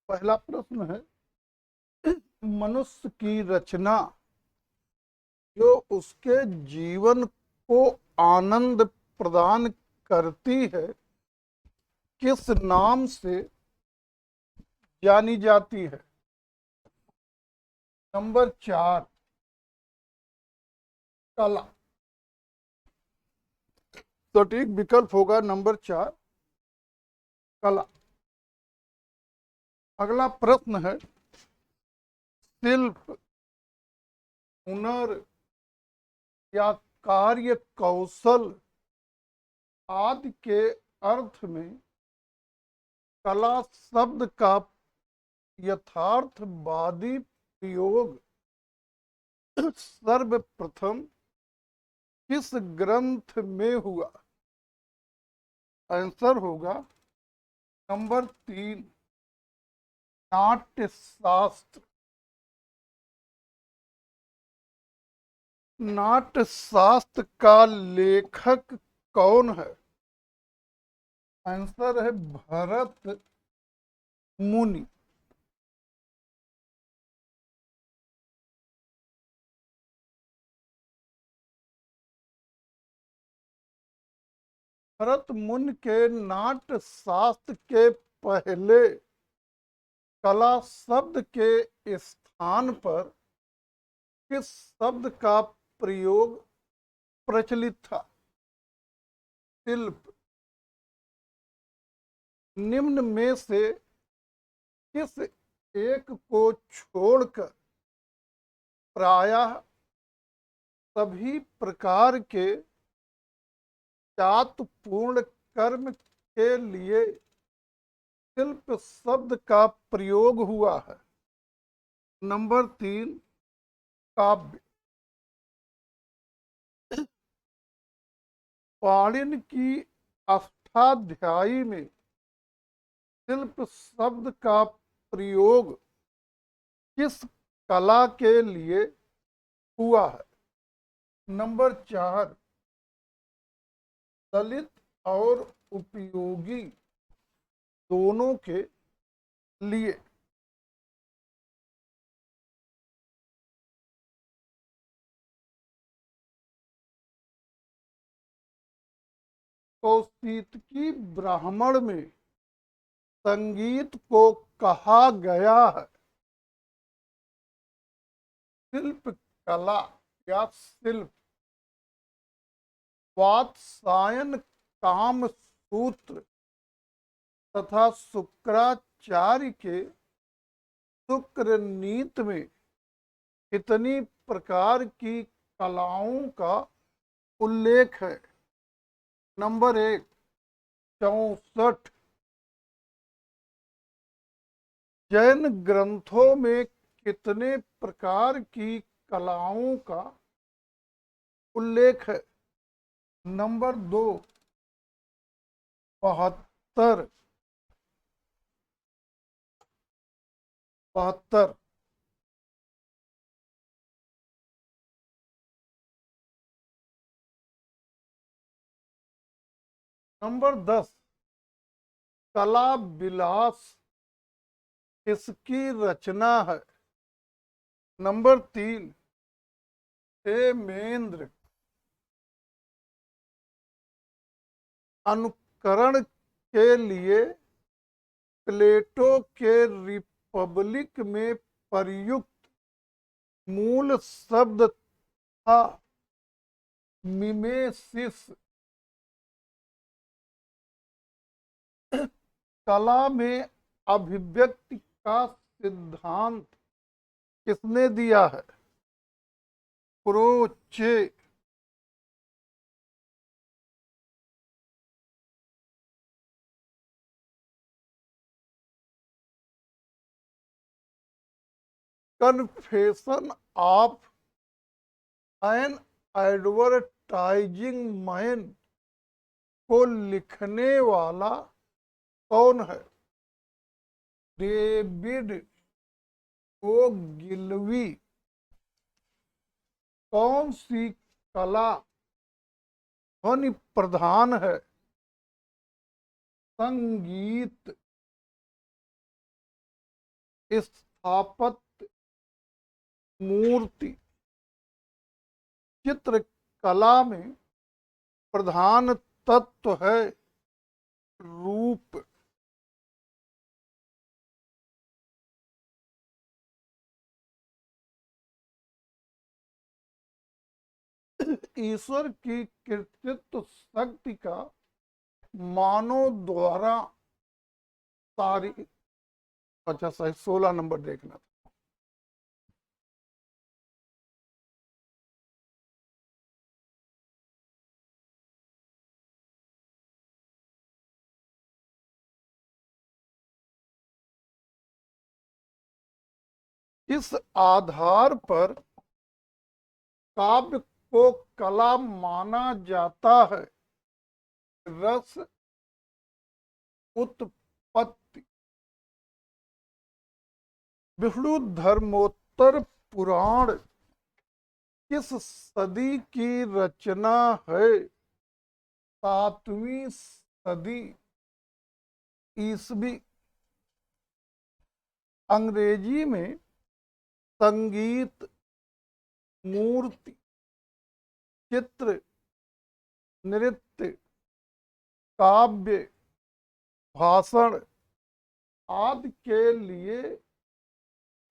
पहला प्रश्न है, मनुष्य की रचना जो उसके जीवन को आनंद प्रदान करती है, किस नाम से जानी जाती है? नंबर 4, कला। सटीक विकल्प होगा नंबर 4, कला। अगला प्रश्न है, शिल्प, हुनर या कार्य कौशल आदि के अर्थ में कला शब्द का यथार्थवादी प्रयोग सर्वप्रथम किस ग्रंथ में हुआ? आंसर होगा नंबर 3, नाट्यशास्त्र। नाट्यशास्त्र का लेखक कौन है? आंसर है भरत मुनि। भरत मुनि के नाट्यशास्त्र के पहले कला शब्द के स्थान पर किस शब्द का प्रयोग प्रचलित था? शिल्प। निम्न में से किस एक को छोड़कर प्रायः सभी प्रकार के चातुर्पूर्ण कर्म के लिए शिल्प शब्द का प्रयोग हुआ है? नंबर 3, काव्य। पाणिनि की अष्टाध्यायी में शिल्प शब्द का प्रयोग किस कला के लिए हुआ है? नंबर 4, ललित और उपयोगी दोनों के लिए। कौशितकी ब्राह्मण में संगीत को कहा गया है शिल्प कला या शिल्प? वात्सायन काम सूत्र तथा शुक्राचार्य के शुक्र नीति में कितनी प्रकार की कलाओं का उल्लेख है? नंबर 1, 64। जैन ग्रंथों में कितने प्रकार की कलाओं का उल्लेख है? नंबर 2, 72। 72। नंबर 10, कला विलास किसकी रचना है? नंबर 3, हेमेंद्र। अनुकरण के लिए प्लेटो के रिपब्लिक में प्रयुक्त मूल शब्द था मिमेसिस। कला में अभिव्यक्ति का सिद्धांत किसने दिया है? Croce. Confession of N advertising man को लिखने वाला कौन है? डेविड ओ गिलवी। कौन सी कला ध्वनि प्रधान है? संगीत। स्थापत्य, मूर्ति, चित्रकला में प्रधान तत्व है रूप। ईश्वर की कृतित्व शक्ति का मानव द्वारा सारी, अच्छा सही 16 नंबर देखना था। इस आधार पर काव्य को कला माना जाता है। रस उत्पत्ति, विष्णु धर्मोत्तर पुराण किस सदी की रचना है? 7वीं सदी ईसवी। अंग्रेजी में संगीत, मूर्ति, चित्र, नृत्य, काव्य, भाषण आदि के लिए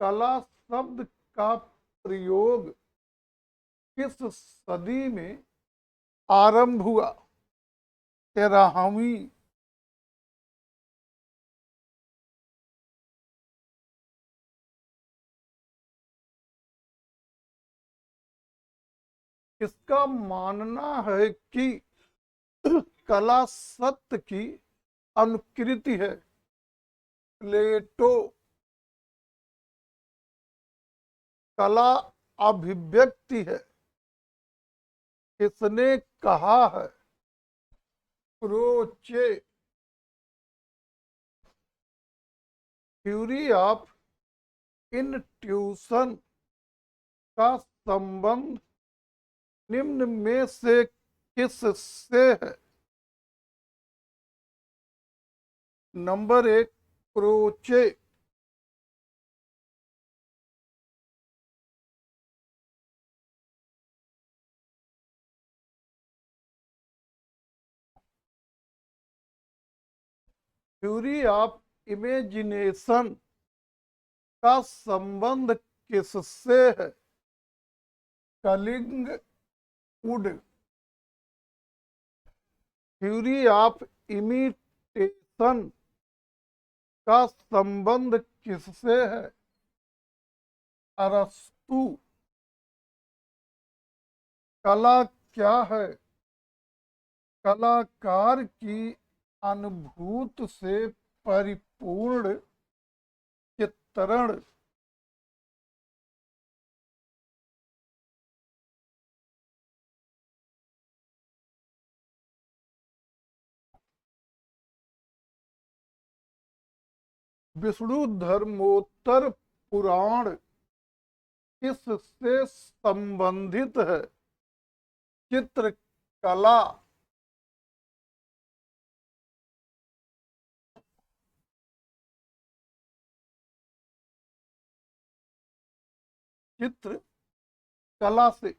कला शब्द का प्रयोग किस सदी में आरंभ हुआ? 13वीं। इसका मानना है कि कला सत्य की अनुकृति है। प्लेटो, कला अभिव्यक्ति है, इसने कहा है। क्रोचे, थ्योरी ऑफ इंट्यूशन का संबंध निम्न में से किस से है? Number 1 Croce, theory of imagination का संबंध किससे है? Collingwood, theory of imitation का संबंध किससे है? अरस्तु। कला क्या है? कलाकार की अनुभूत से परिपूर्ण चित्रण। विष्णु धर्मोत्तर पुराण किससे संबंधित है? चित्रकला। चित्र कला से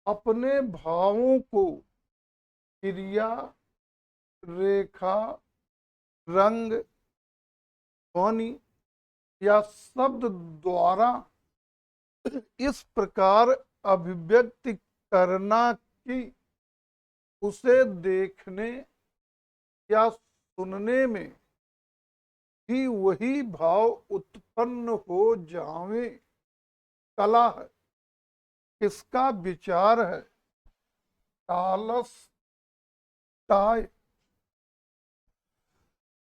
अपने भावों को क्रिया, रेखा, रंग, ध्वनि या शब्द द्वारा इस प्रकार अभिव्यक्ति करना कि उसे देखने या सुनने में भी वही भाव उत्पन्न हो जावे, कला है। किसका विचार है? टॉलस्टॉय।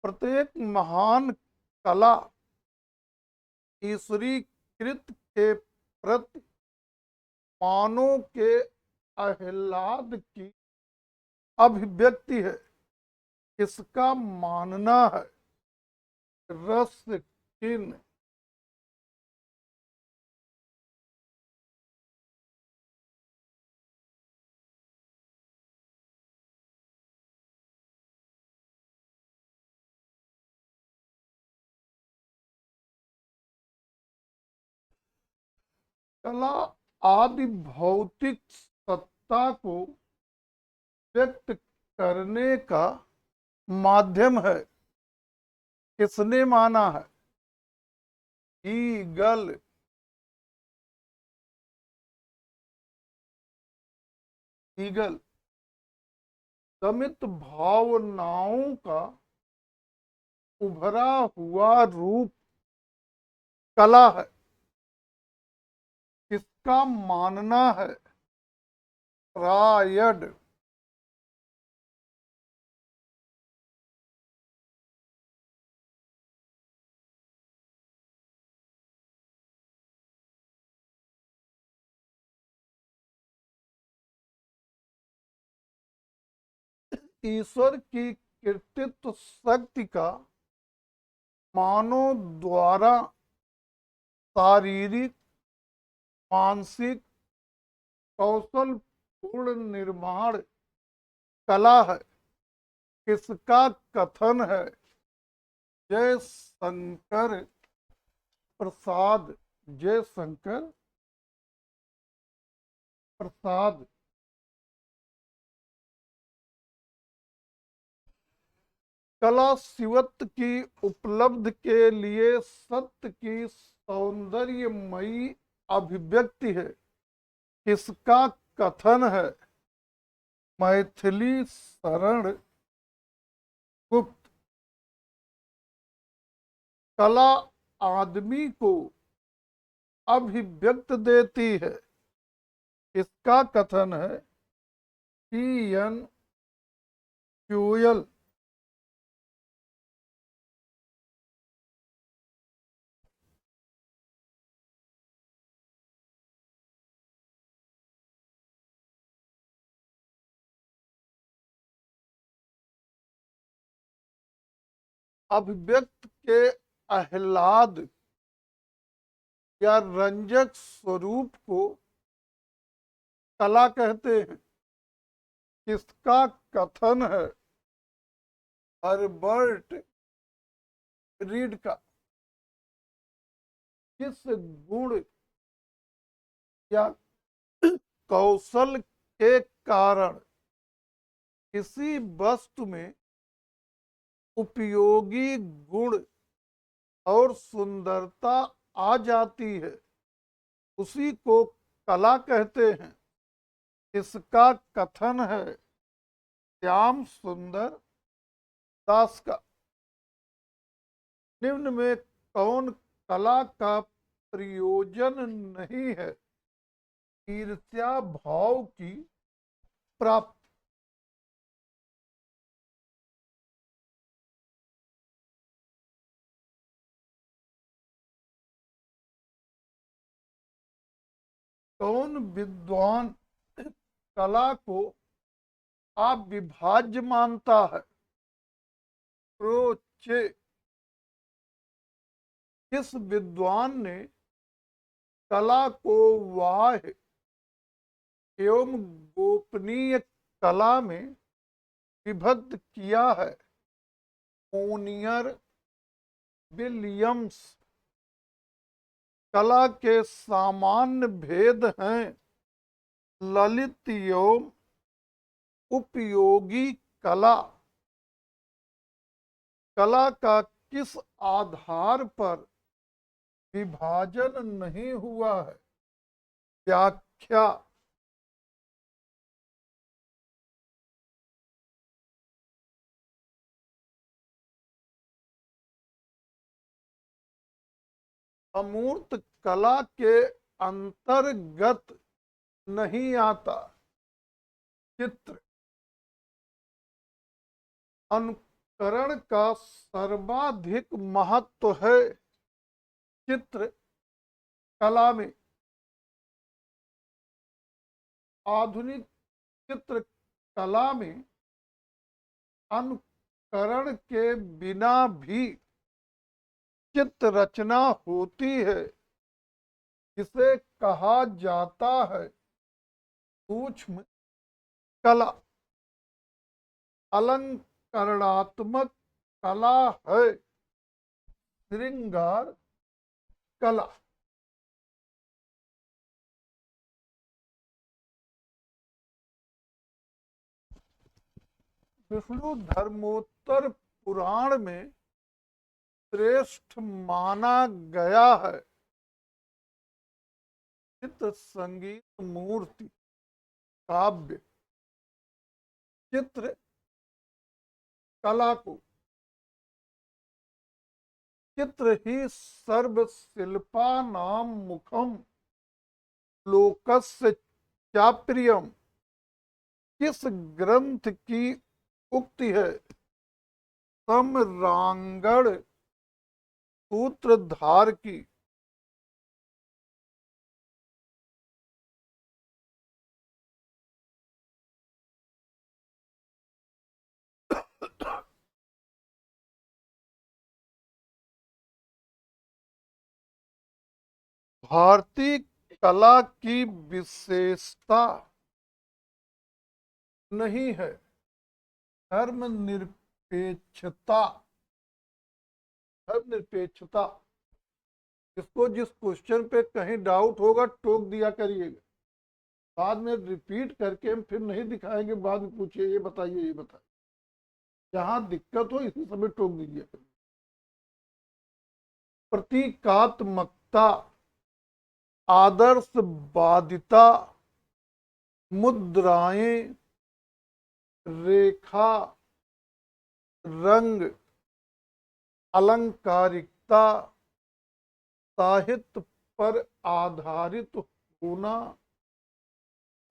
प्रत्येक महान कला ईश्वरी कृत के प्रति मानव के आह्लाद की अभिव्यक्ति है। इसका मानना है। रस्किन। कला आदि भौतिक सत्ता को व्यक्त करने का माध्यम है। किसने माना है? ईगल। ईगल दमित भावनाओं का उभरा हुआ रूप कला है। किसका मानना है? फ्रायड। ईश्वर की कृतित्व शक्ति का मानव द्वारा शारीरिक मानसिक कौशल पूर्ण निर्माण कला है। किसका कथन है? जयशंकर प्रसाद। जयशंकर प्रसाद। कला शिवत्व की उपलब्ध के लिए सत्य की सौंदर्यमयी अभिव्यक्ति है। किसका कथन है? मैथिली शरण गुप्त। कला आदमी को अभिव्यक्त देती है। किसका कथन है? टी.एन. फ्यूयल। अभिव्यक्त के आह्लाद या रंजक स्वरूप को कला कहते हैं। किसका कथन है? हर्बर्ट रीड का। किस गुण या कौशल के कारण किसी वस्तु में उपयोगी गुण और सुंदरता आ जाती है, उसी को कला कहते हैं। इसका कथन है श्याम सुंदर दास का। निम्न में कौन कला का प्रयोजन नहीं है? ईर्ष्या भाव की प्राप्ति। कौन विद्वान कला को अविभाज्य मानता है? क्रोचे। किस विद्वान ने कला को वाह्य एवं गोपनीय कला में विभक्त किया है? Monier Williams. कला के सामान्य भेद हैं ललित एवं उपयोगी कला। कला का किस आधार पर विभाजन नहीं हुआ है? व्याख्या। अमूर्त कला के अंतर्गत नहीं आता। चित्र। अनुकरण का सर्वाधिक महत्व है चित्र कला में। आधुनिक चित्र कला में अनुकरण के बिना भी चित्र रचना होती है, जिसे कहा जाता है सूक्ष्म कला। अलंकरणात्मक कला है श्रृंगार कला। विष्णु धर्मोत्तर पुराण में श्रेष्ठ माना गया है। चित्र संगीत मूर्ति काव्य चित्र कला को चित्र ही सर्व शिल्पानाम मुखम लोकस्य चाप्रियम किस ग्रंथ की उक्ति है? सम्रांगण सूत्रधार की। भारतीय कला की विशेषता नहीं है धर्मनिरपेक्षता। धर्मनिरपेक्षता, इसको जिस क्वेश्चन पे कहीं डाउट होगा टोक दिया करिएगा, बाद में रिपीट करके हम फिर नहीं दिखाएंगे, बाद में पूछिए ये बताइए ये बताइए, जहां दिक्कत हो इसी समय टोक दीजिए। प्रतीकात्मकता, आदर्शवादिता, मुद्राएं, रेखा, रंग, अलंकारिकता, साहित्य पर आधारित होना,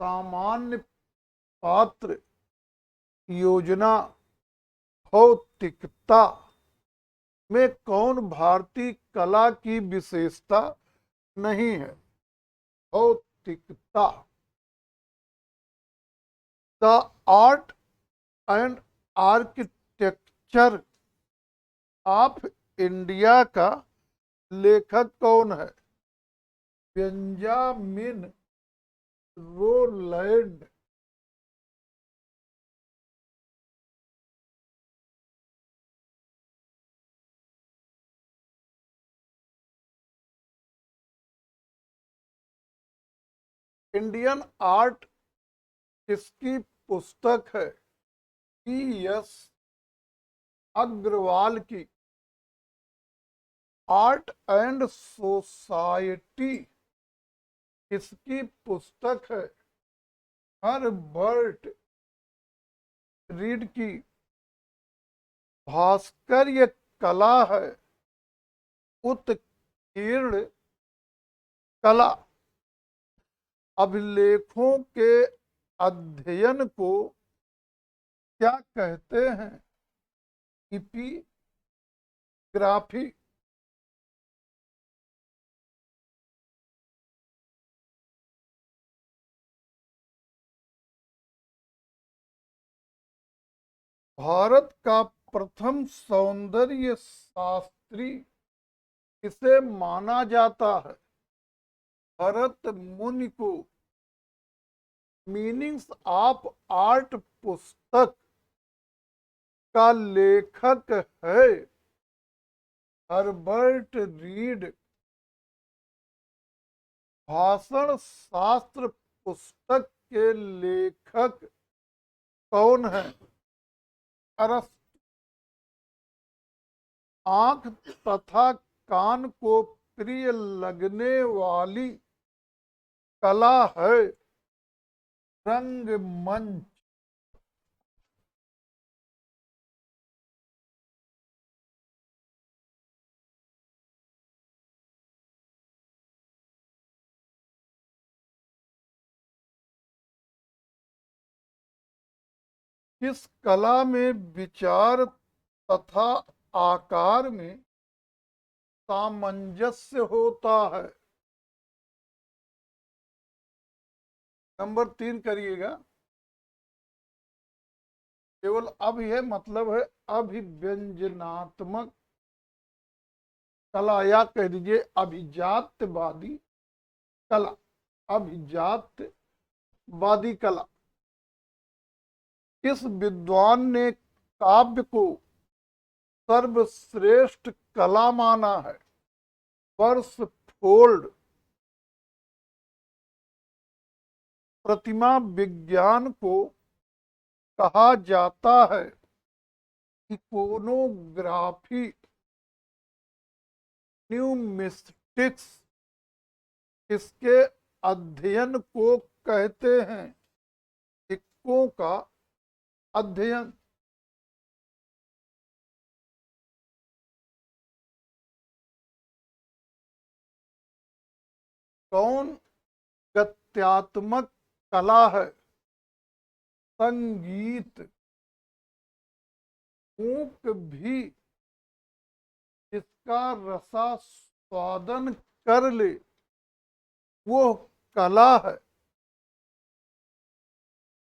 सामान्य पात्र, योजना, भौतिकता में कौन भारतीय कला की विशेषता नहीं है? भौतिकता। The art and architecture of India का लेखक कौन है? Benjamin Rowland. इंडियन आर्ट किसकी पुस्तक है? P.S. अग्रवाल की। आर्ट एंड सोसाइटी किसकी पुस्तक है? हर्बर्ट रीड की। भास्कर्य कला है उत्कीर्ण कला। अभिलेखों के अध्ययन को क्या कहते हैं? एपिग्राफी। भारत का प्रथम सौंदर्य शास्त्री किसे माना जाता है? भरत मुनि को। मीनिंग्स ऑफ आर्ट पुस्तक का लेखक है हर्बर्ट रीड। भाषण शास्त्र पुस्तक के लेखक कौन है? अरस्तु। आंख तथा कान को प्रिय लगने वाली कला है रंगमंच। किस कला में विचार तथा आकार में सामंजस्य होता है? नंबर 3 करिएगा। केवल अब यह मतलब है अभिव्यंजनात्मक कला, या कह दीजिए अभिजात्यवादी कला। अभिजात्यवादी कला। किस विद्वान ने काव्य को सर्वश्रेष्ठ कला माना है? वर्सफोल्ड। प्रतिमा विज्ञान को कहा जाता है। इकोनोग्राफी, न्यूमिस्टिक्स इसके अध्ययन को कहते हैं। सिक्कों का अध्ययन। कौन गत्यात्मक कला है? संगीत। ऊक भी जिसका रसास्वादन कर ले वो कला है।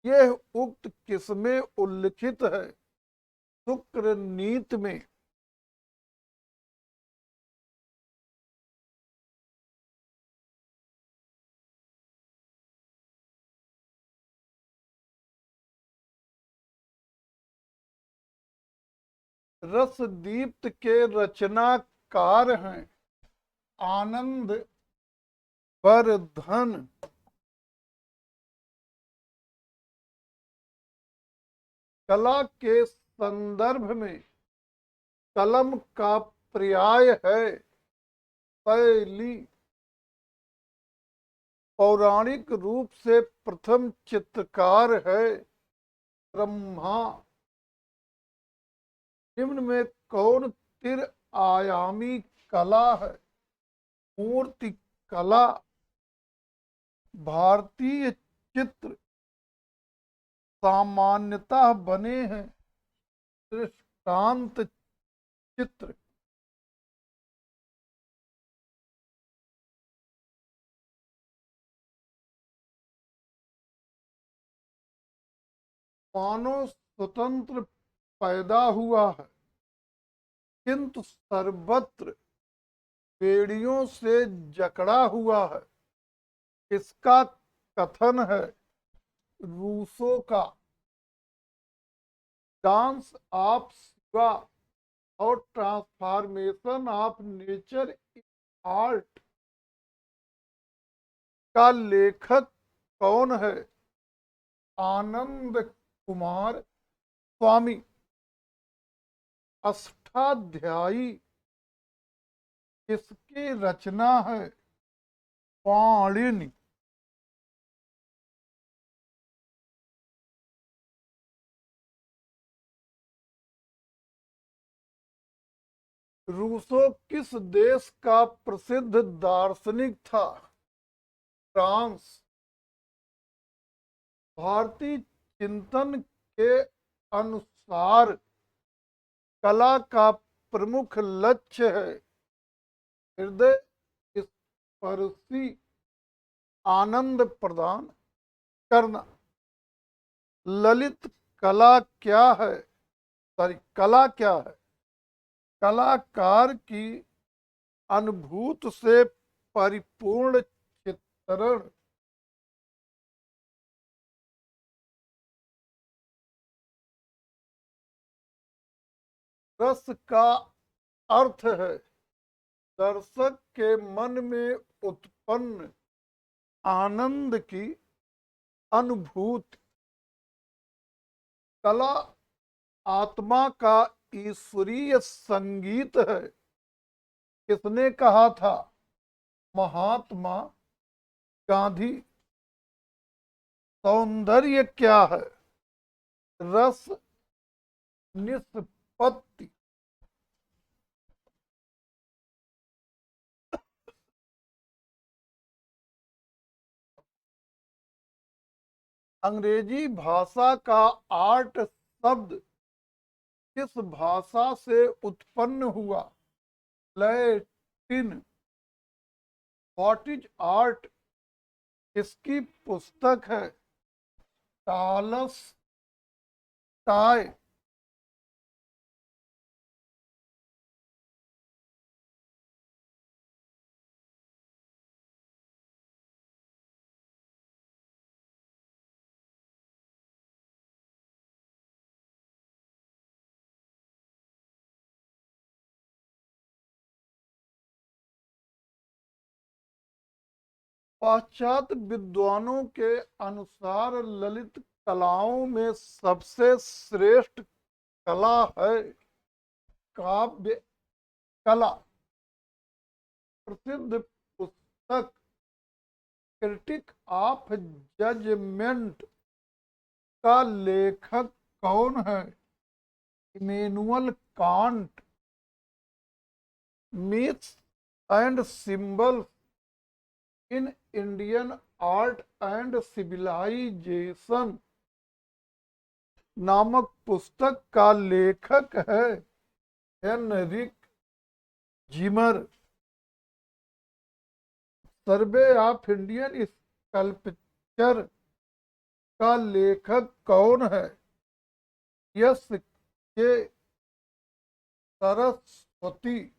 यह उक्त किसमें उल्लिखित है? शुक्र नीति में। रसदीप्त के रचनाकार हैं आनंद वर्धन। कला के संदर्भ में कलम का पर्याय है शैली। पौराणिक रूप से प्रथम चित्रकार है ब्रह्मा। निम्न में कौन तिर आयामी कला है? मूर्ति कला। भारतीय चित्र सामान्यतः बने हैं दृष्टांत चित्र। मानव स्वतंत्र पैदा हुआ है किंतु सर्वत्र बेड़ियों से जकड़ा हुआ है। इसका कथन है रूसो का। डांस ऑफ शिवा और transformation of nature in art का लेखक कौन है? आनंद कुमार स्वामी। अष्टाध्यायी किसकी रचना है? पाणिनि। रूसो किस देश का प्रसिद्ध दार्शनिक था? फ्रांस। भारतीय चिंतन के अनुसार कला का प्रमुख लक्ष्य है हृदय स्पर्शी आनंद प्रदान करना। ललित कला क्या है? कला क्या है? कलाकार की अनुभूत से परिपूर्ण चित्रण। रस का अर्थ है दर्शक के मन में उत्पन्न आनंद की अनुभूति। कला आत्मा का ईश्वरीय संगीत है। किसने कहा था? महात्मा गांधी। सौंदर्य क्या है? रस निष्पत्ति। अंग्रेजी भाषा का आर्ट शब्द किस भाषा से उत्पन्न हुआ? लैटिन। व्हाट इज आर्ट इसकी पुस्तक है टालस टाय। पाश्चात्य विद्वानों के अनुसार ललित कलाओं में सबसे श्रेष्ठ कला है काव्य कला। प्रसिद्ध पुस्तक क्रिटिक ऑफ जजमेंट का लेखक कौन है? Immanuel Kant. Myths and symbols in Indian art and civilisation नामक पुस्तक का लेखक है Heinrich Zimmer. Survey of Indian sculpture का लेखक कौन है? यस के सरस्वती।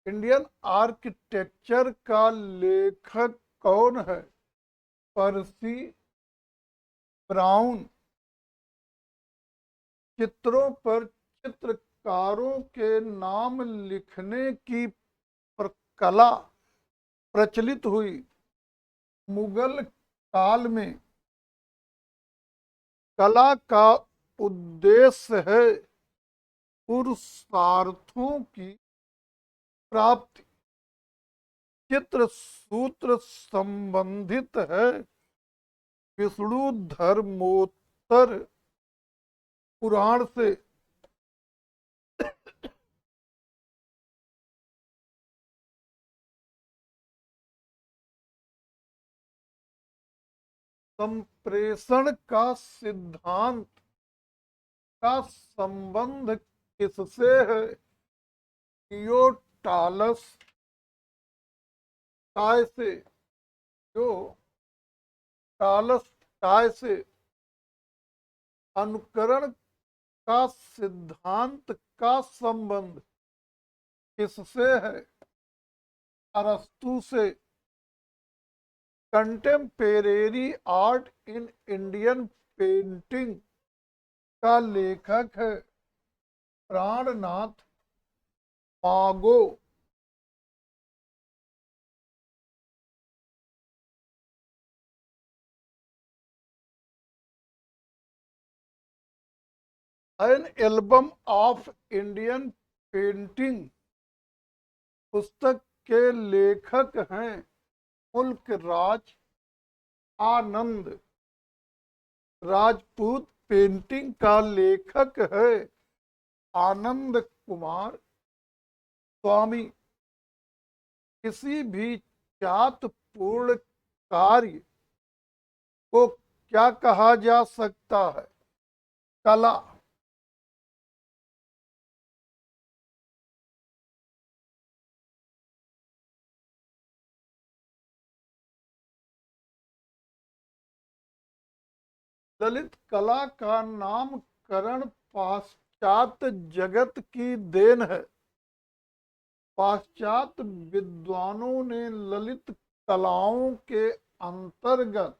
इंडियन आर्किटेक्चर का लेखक कौन है? पर्सी ब्राउन। चित्रों पर चित्रकारों के नाम लिखने की कला प्रचलित हुई मुगल काल में। कला का उद्देश्य है पुरुषार्थों की प्राप्ति। चित्र सूत्र संबंधित है विष्णु धर्मोत्तर पुराण से। संप्रेषण का सिद्धांत का संबंध किससे है? थियोटालस टाय से। जो टालस टाय से। अनुकरण का सिद्धांत का संबंध किससे है? अरस्तु से। कंटेम्पेरेरी आर्ट इन इंडियन पेंटिंग का लेखक है प्राणनाथ मागो। N album of Indian painting पुस्तक के लेखक हैं मुल्क राज आनंद। राजपूत पेंटिंग का लेखक है आनंद कुमार स्वामी। किसी भी जातपूर्ण कार्य को क्या कहा जा सकता है? कला। ललित कला का नामकरण पाश्चात्य जगत की देन है। पाश्चात्य विद्वानों ने ललित कलाओं के अंतर्गत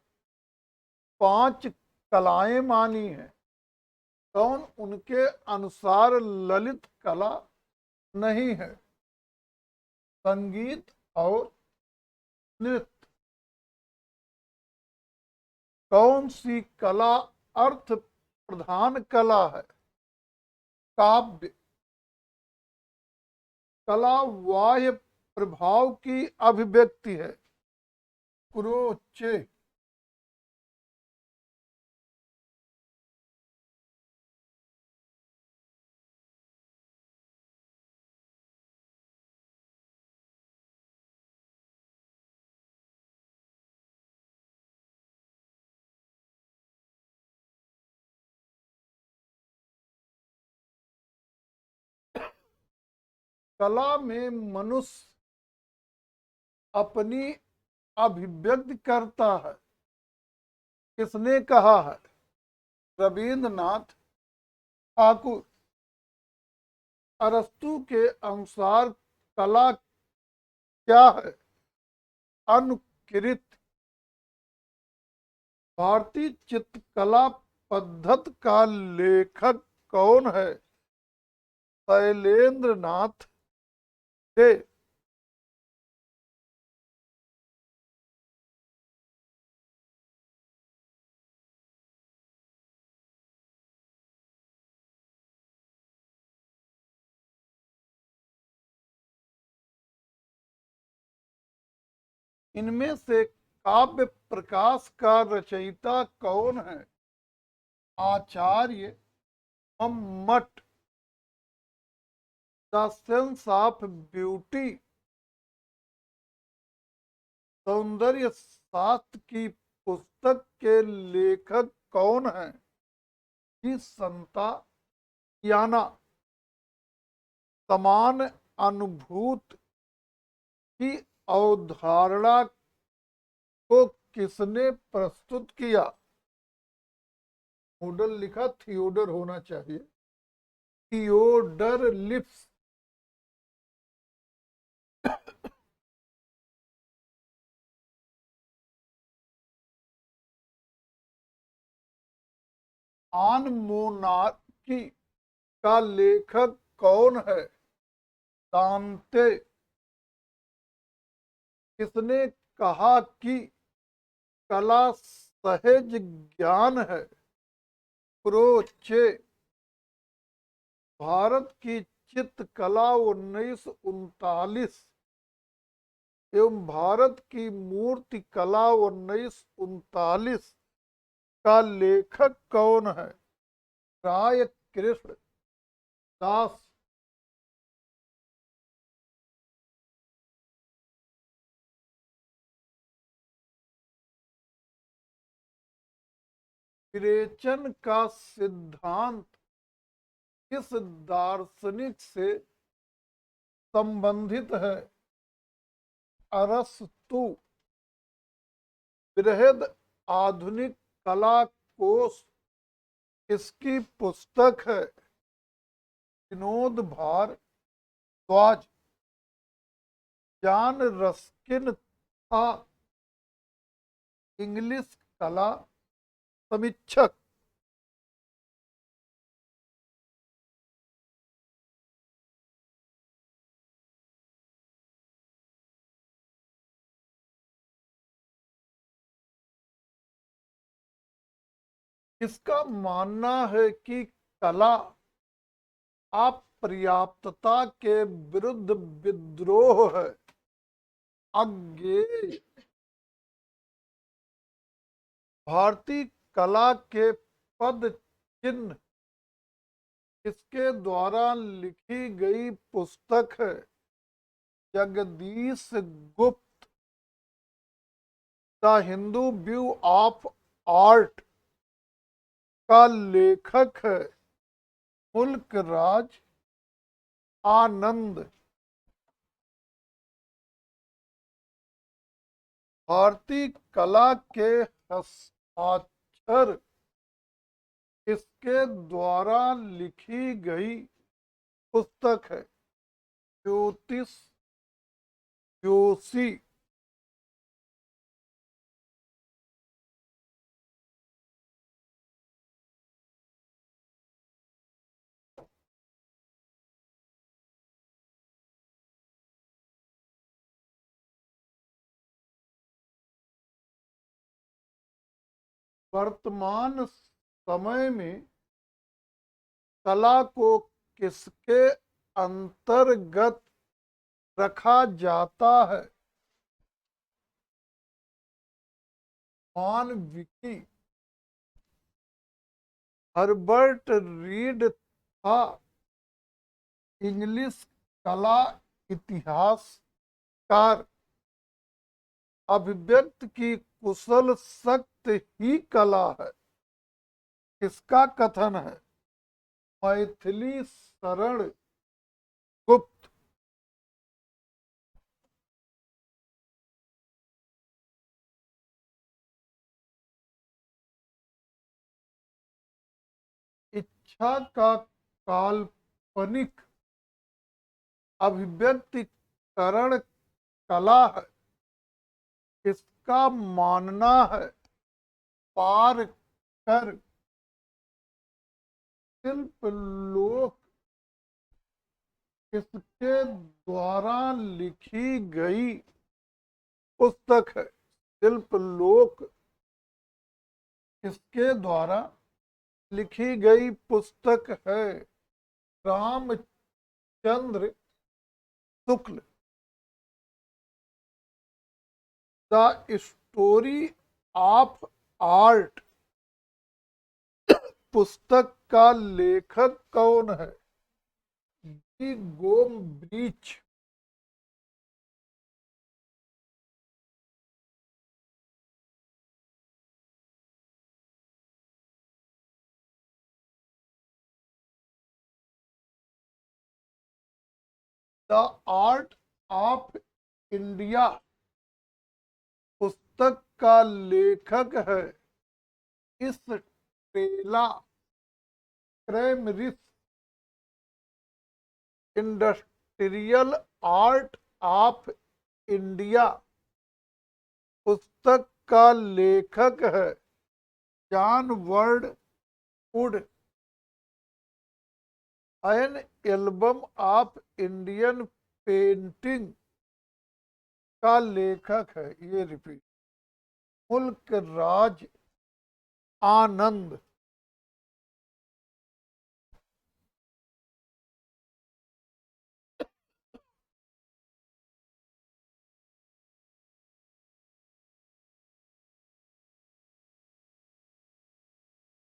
5 कलाएं मानी हैं। कौन उनके अनुसार ललित कला नहीं है? संगीत और नृत्य। कौन सी कला अर्थ प्रधान कला है? काव्य कला बाह्य प्रभाव की अभिव्यक्ति है। क्रोचे। कला में मनुष्य अपनी अभिव्यक्ति करता है। किसने कहा है? रविंद्रनाथ ठाकुर। अरस्तु के अनुसार कला क्या है? अनुकृति। भारतीय चित्रकला पद्धत का लेखक कौन है? शैलेंद्र नाथ डे। इनमें से काव्य प्रकाश का रचयिता कौन है? Acharya Mammat. The sense of beauty, सौंदर्य शास्त्र की पुस्तक के लेखक कौन है? जी संता याना। समान अनुभूत की अवधारणा को किसने प्रस्तुत किया? मॉडल लिखा थियोडर होना चाहिए, थियोडर लिप्स। आन मोनार्की का लेखक कौन है? दांते। किसने कहा कि कला सहज ज्ञान है? क्रोचे। भारत की चित्रकला 1939 एवं भारत की मूर्ति कला 1939 का लेखक कौन है? राय कृष्ण दास। विरेचन का सिद्धांत किस दार्शनिक से संबंधित है? अरस्तु। बृहद आधुनिक कला कोश किसकी पुस्तक है? विनोद भारद्वाज। जॉन रस्किन था इंग्लिश कला समीक्षक। इसका मानना है कि कला अपर्याप्तता के विरुद्ध विद्रोह है। अज्ञेय। भारतीय कला के पद चिन्ह किसके द्वारा लिखी गई पुस्तक है? जगदीश गुप्त। The Hindu view of art का लेखक है? मुल्क राज आनंद। भारतीय कला के हस्ताक्षर किसके द्वारा लिखी गई पुस्तक है? ज्योतिष जोशी। वर्तमान समय में कला को किसके अंतर्गत रखा जाता है? मानविकी। हर्बर्ट रीड था इंग्लिश कला इतिहासकार। अभिव्यक्त की कुशल शक्त ही कला है, किसका कथन है? मैथिली शरण गुप्त। इच्छा का काल्पनिक अभिव्यक्तिकरण कला है, किसका मानना है? पारकर। शिल्प लोक किसके द्वारा लिखी गई पुस्तक है? शिल्प लोक किसके द्वारा लिखी गई पुस्तक है? Ramchandra Shukla. The story of art पुस्तक का लेखक कौन है? D Gombrich. The art of India पुस्तक का लेखक है Stella Kramrisch. Industrial art of India पुस्तक का लेखक है John Birdwood. An album of Indian painting का लेखक है, ये repeat, Mulk Raj Anand.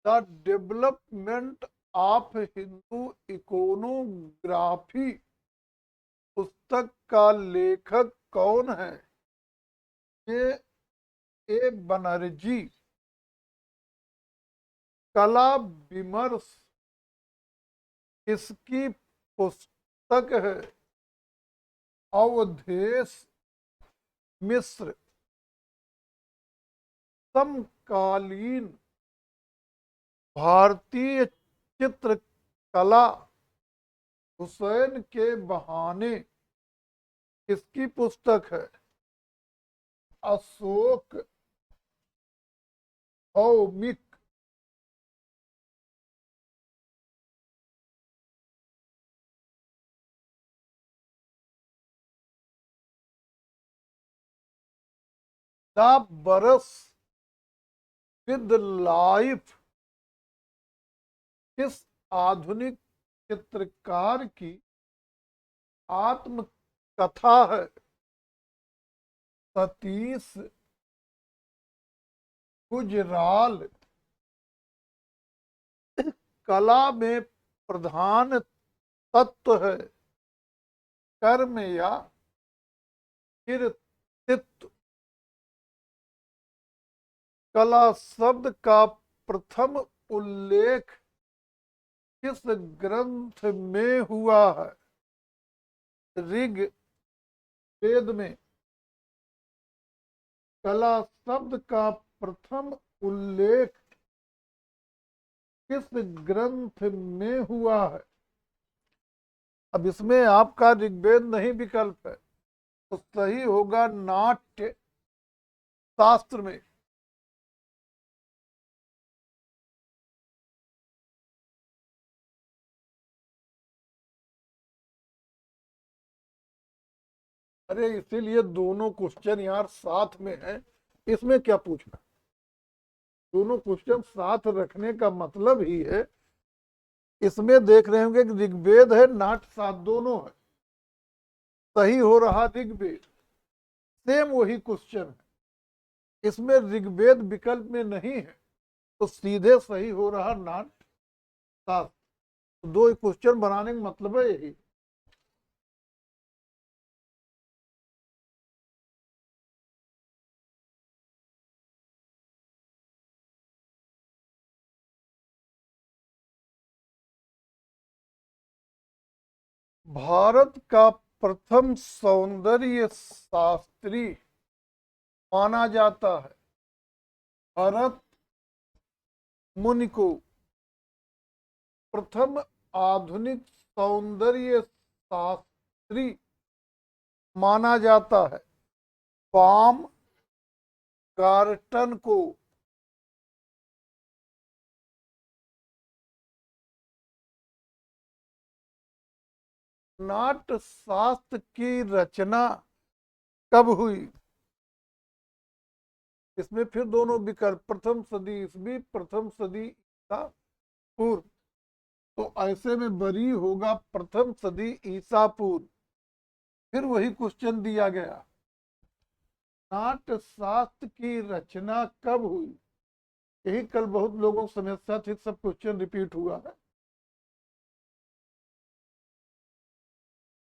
The development of Hindu iconography पुस्तक का लेखक कौन है? ये ए बनर्जी। कला विमर्श किसकी पुस्तक है? अवधेश मिश्र। समकालीन भारतीय चित्रकला हुसैन के बहाने किसकी पुस्तक है? अशोक भौमिक। द बरस विद लाइफ किस आधुनिक चित्रकार की आत्मकथा है? सतीश गुजराल। कला में प्रधान तत्व है कर्म या कृतित्व। कला शब्द का प्रथम उल्लेख किस ग्रंथ में हुआ है? ऋग्वेद में। कला शब्द का प्रथम उल्लेख किस ग्रंथ में हुआ है? अब इसमें आपका ऋग्वेद नहीं विकल्प है, तो सही होगा नाट्य शास्त्र में। अरे इसीलिए दोनों क्वेश्चन यार साथ में है, इसमें क्या पूछना। दोनों क्वेश्चन साथ रखने का मतलब ही है, इसमें देख रहे होंगे कि ऋग्वेद है नाट्य शास्त्र दोनों है, सही हो रहा ऋग्वेद। सेम वही क्वेश्चन है, इसमें ऋग्वेद विकल्प में नहीं है, तो सीधे सही हो रहा नाट्य शास्त्र। दो क्वेश्चन बनाने का मतलब है यही। भारत का प्रथम सौंदर्य शास्त्री माना जाता है भरत मुनि को। प्रथम आधुनिक सौंदर्य शास्त्री माना जाता है बाम गार्टन को। नाट्य शास्त्र की रचना कब हुई? इसमें फिर दोनों विकल्प, प्रथम सदी ईस्वी, प्रथम सदी ईसा पूर्व। तो ऐसे में बरी होगा प्रथम सदी ईसा पूर्व। फिर वही क्वेश्चन दिया गया, नाट्य शास्त्र की रचना कब हुई? यही कल बहुत लोगों को समस्या थी, सब क्वेश्चन रिपीट हुआ है।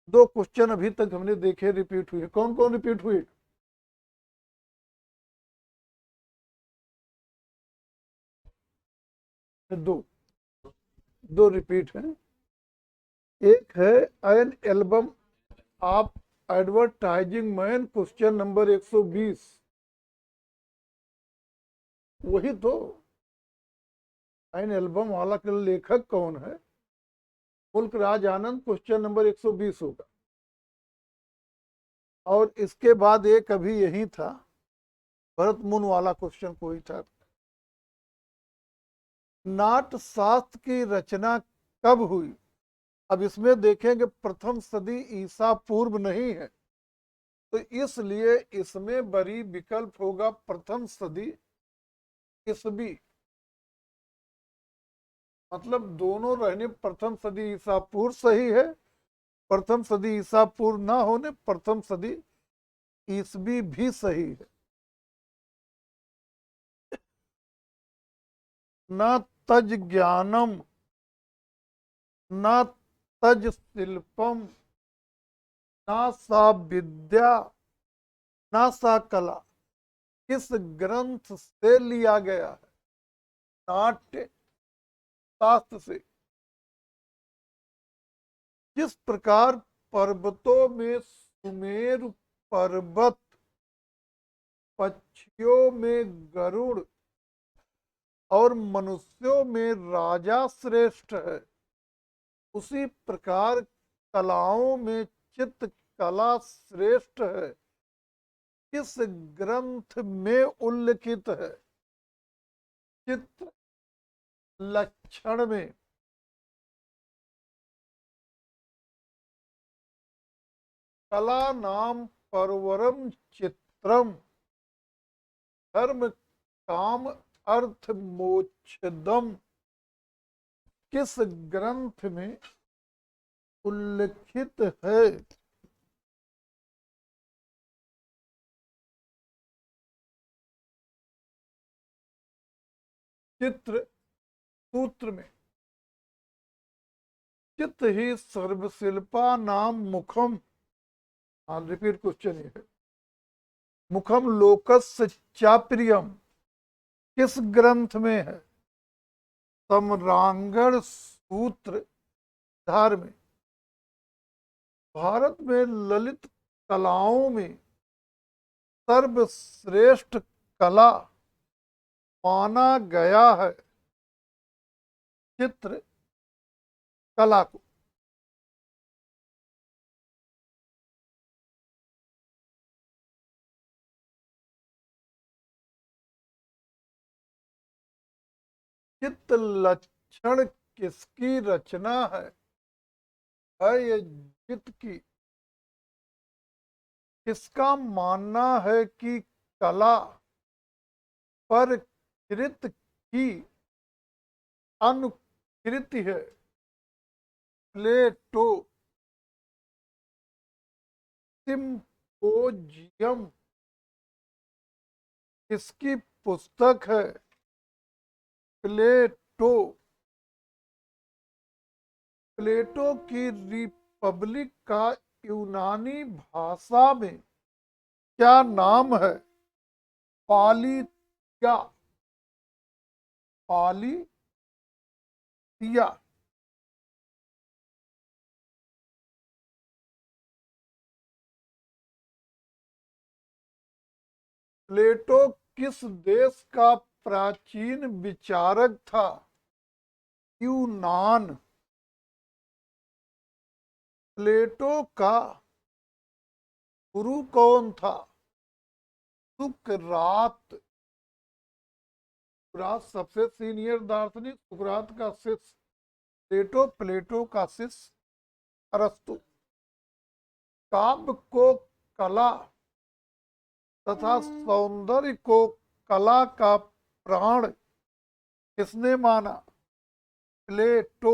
दो क्वेश्चन अभी तक हमने देखे रिपीट हुए, कौन कौन रिपीट हुए? दो, दो रिपीट हैं। एक है N album of advertising man, question number 120। वही तो, एन एल्बम वाला के लेखक कौन है? मुल्क राज आनंद, क्वेश्चन नंबर 120 होगा। और इसके बाद एक अभी यही था, भरत मुन वाला क्वेश्चन कोई था। नाट्य शास्त्र की रचना कब हुई? अब इसमें देखेंगे प्रथम सदी ईसा पूर्व नहीं है, तो इसलिए इसमें बड़ी विकल्प होगा प्रथम सदी ईसवी। मतलब दोनों रहने प्रथम सदी ईसा पूर्व सही है, प्रथम सदी ईसा पूर्व ना होने प्रथम सदी ईसवी भी सही है। न तज ज्ञानम, न तज शिल्पम, न सा विद्या, न सा कला, किस ग्रंथ से लिया गया है? नाट्य शास्त्र से। जिस प्रकार पर्वतों में सुमेरु पर्वत, पक्षियों में गरुड़ और मनुष्यों में राजा श्रेष्ठ है, उसी प्रकार कलाओं में चित्र कला श्रेष्ठ है, किस ग्रंथ में उल्लिखित है? चित्र लक्षण में। कला नाम परवरम चित्रम, धर्म काम अर्थ मोक्षदम, किस ग्रंथ में उल्लिखित है? चित्र सूत्र में। चित्त ही सर्वशिल्पा नाम मुखम। हाँ, रिपीट क्वेश्चन ये है, मुखम लोकस्य चाप्रियम किस ग्रंथ में है? सम्रांगण सूत्र धार में। भारत में ललित कलाओं में सर्वश्रेष्ठ कला माना गया है चित्र कला को। चित्त लक्षण किसकी रचना है? ये चित्त की। किसका मानना है कि कला पर कृत की अनुकृति है? प्लेटो। सिम्पोजियम किसकी पुस्तक है? प्लेटो। प्लेटो की रिपब्लिक का यूनानी भाषा में क्या नाम है? पालिथिया। पालिथिया। प्लेटो किस देश का प्राचीन विचारक था? यूनान। प्लेटो का गुरु कौन था? सुकरात। सुकरात सबसे सीनियर दार्शनिक, सुकरात का शिष्य प्लेटो, प्लेटो का शिष्य अरस्तु। काव्य को कला तथा सौंदर्य को कला का प्राण किसने माना? प्लेटो।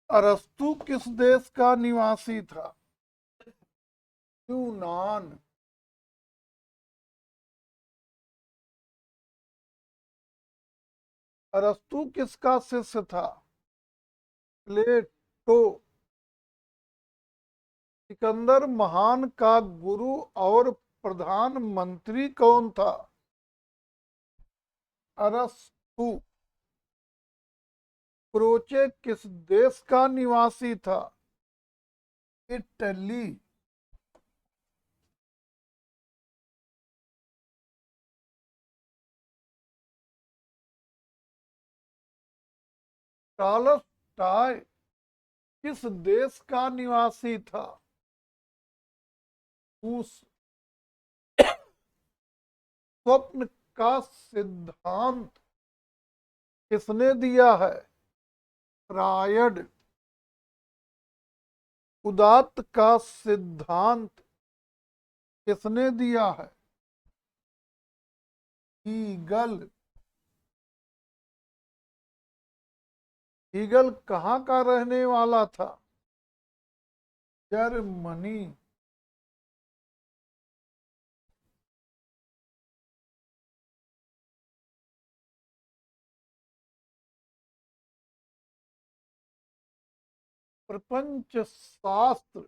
अरस्तु किस देश का निवासी था? यूनान। अरस्तु किसका शिष्य था? प्लेटो। सिकंदर महान का गुरु और प्रधानमंत्री कौन था? अरस्तु। क्रोचे किस देश का निवासी था? इटली। टॉलस्टॉय किस देश का निवासी था? रूस। स्वप्न का सिद्धांत किसने दिया है? फ्रायड। उदात्त का सिद्धांत किसने दिया है? हीगल। हीगल कहाँ का रहने वाला था? जर्मनी। प्रपंच शास्त्र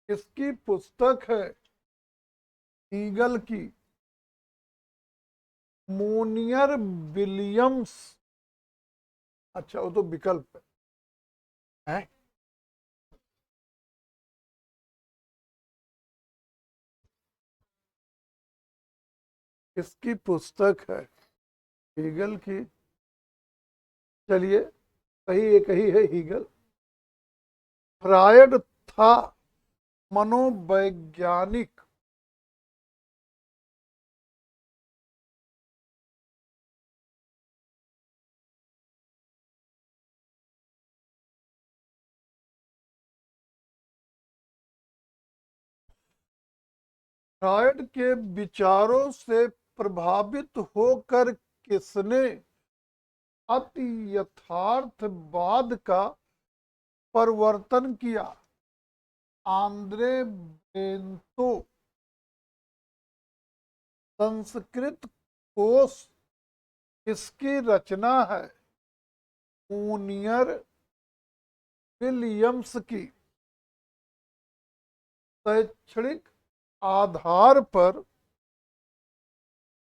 किसकी पुस्तक है? हीगल की। Monier Williams. अच्छा, वो तो विकल्प है। किसकी पुस्तक है? हीगल की। चलिए, सही एक ही है, हीगल। फ्रायड था मनोवैज्ञानिक। फ्रायड के विचारों से प्रभावित होकर किसने अति यथार्थवाद का प्रवर्तन किया? Andre bento. संस्कृत कोश किसकी रचना है? मोनियर विलियम्स की। शैक्षणिक आधार पर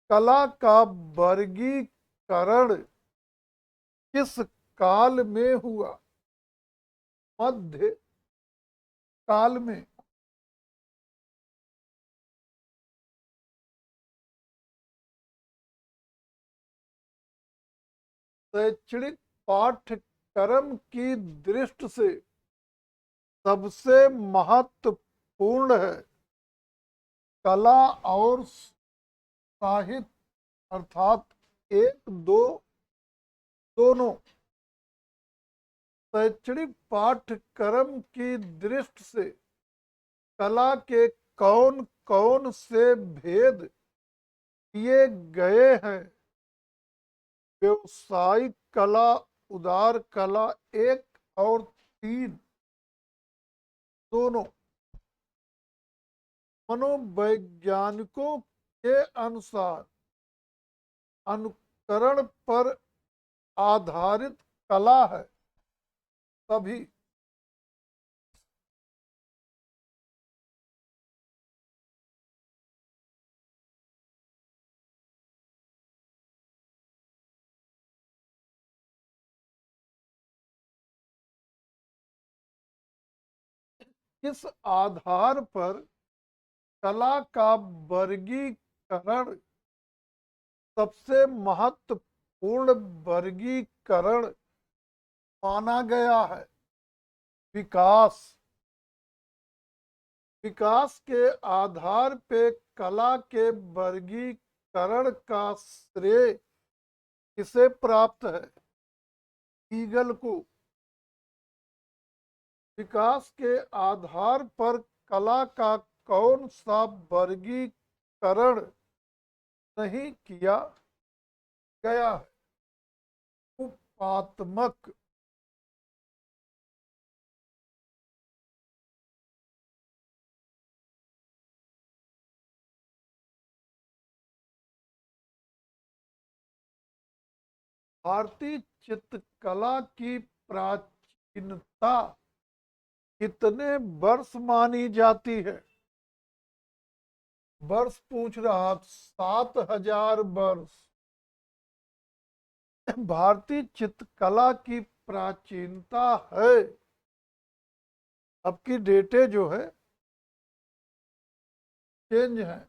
कला का वर्गीकरण किस काल में हुआ? मध्य काल में। शैक्षणिक पाठ्यक्रम की दृष्टि से सबसे महत्वपूर्ण है कला और साहित्य, अर्थात एक दो दोनों। शैक्षणिक पाठ्यक्रम की दृष्टि से कला के कौन कौन से भेद किए गए हैं? व्यवसायिक कला, उदार कला, एक और तीन दोनों। मनोवैज्ञानिकों के अनुसार अनुकरण पर आधारित कला है तभी। किस आधार पर कला का वर्गीकरण सबसे महत्वपूर्ण वर्गीकरण माना गया है। विकास, विकास के आधार पे कला के वर्गीकरण का श्रेय किसे प्राप्त है? ईगल को। विकास के आधार पर कला का कौन सा वर्गीकरण नहीं किया गया है? रूपात्मक। भारतीय चित्रकला की प्राचीनता कितने वर्ष मानी जाती है? वर्ष पूछ रहा, 7,000 वर्ष। भारतीय चित्रकला की प्राचीनता है, अब की डेटे जो है चेंज है।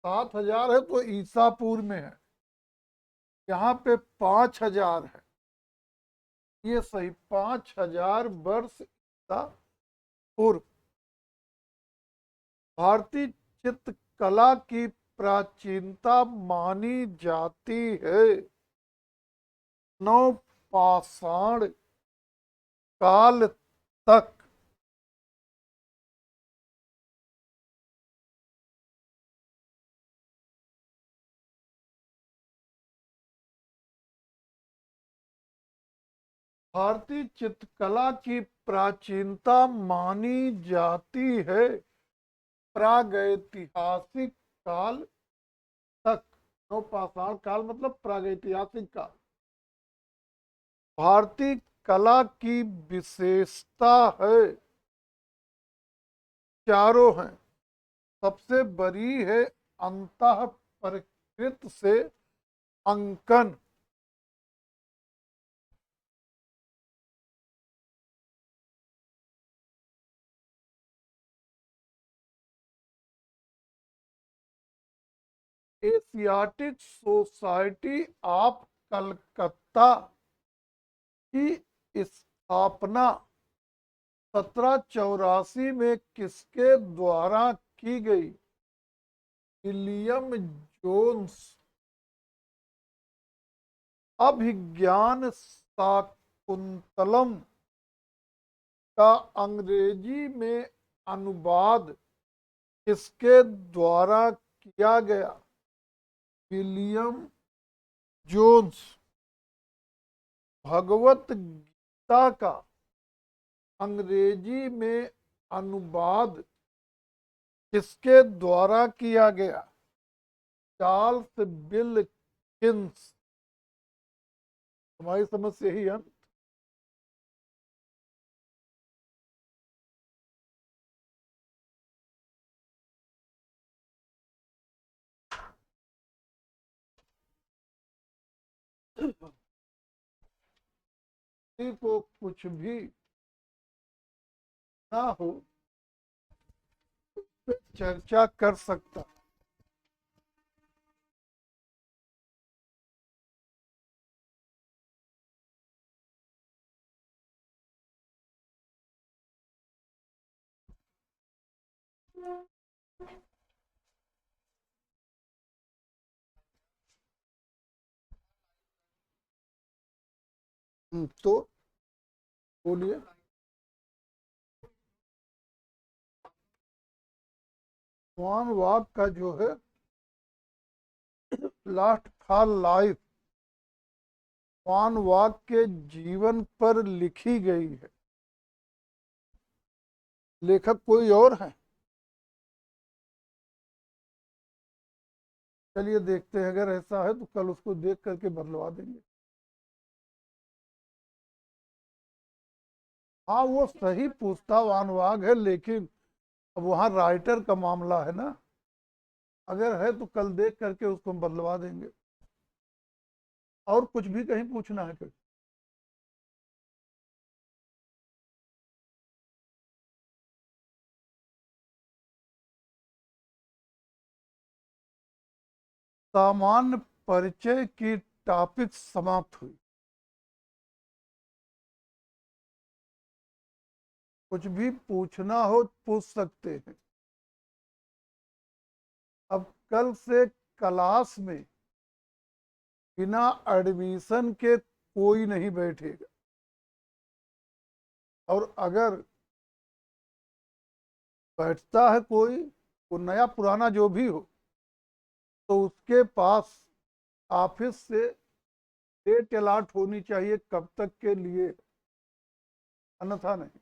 7,000 है तो ईसा पूर्व में है, यहाँ पे 5,000 है। ये सही, 5,000 वर्ष ईसा पूर्व। भारतीय चित्रकला की प्राचीनता मानी जाती है नवपाषाण काल तक। भारतीय चित्रकला की प्राचीनता मानी जाती है प्रागैतिहासिक काल तक। नवपाषाण काल मतलब प्रागैतिहासिक काल। भारतीय कला की विशेषता है, चारों हैं। सबसे बड़ी है अंतः प्रकृत से अंकन। एशियाटिक सोसाइटी ऑफ कलकत्ता की स्थापना 1784 में किसके द्वारा की गई? William Jones. अभिज्ञान शाकुंतलम का अंग्रेजी में अनुवाद किसके द्वारा किया गया? William Jones. भगवत गीता का अंग्रेजी में अनुवाद किसके द्वारा किया गया? Charles Wilkins. हमारी समझ से ही अंत। किसी को कुछ भी ना हो पे चर्चा कर सकता। तो बोलिए। स्वान वाग का जो है लास्ट था लाइफ, स्वान वाग के जीवन पर लिखी गई है। लेखक कोई और है? चलिए देखते हैं, अगर ऐसा है तो कल उसको देख करके बदलवा देंगे। हाँ वो सही पूछता वानवाग है, लेकिन अब वहाँ राइटर का मामला है ना। अगर है तो कल देख करके उसको हम बदलवा देंगे। और कुछ भी कहीं पूछना है? सामान्य परिचय की टॉपिक समाप्त हुई। कुछ भी पूछना हो पूछ सकते हैं। अब कल से क्लास में बिना एडमिशन के कोई नहीं बैठेगा, और अगर बैठता है कोई, वो नया पुराना जो भी हो, तो उसके पास ऑफिस से डेट अलॉट होनी चाहिए कब तक के लिए, अन्यथा नहीं।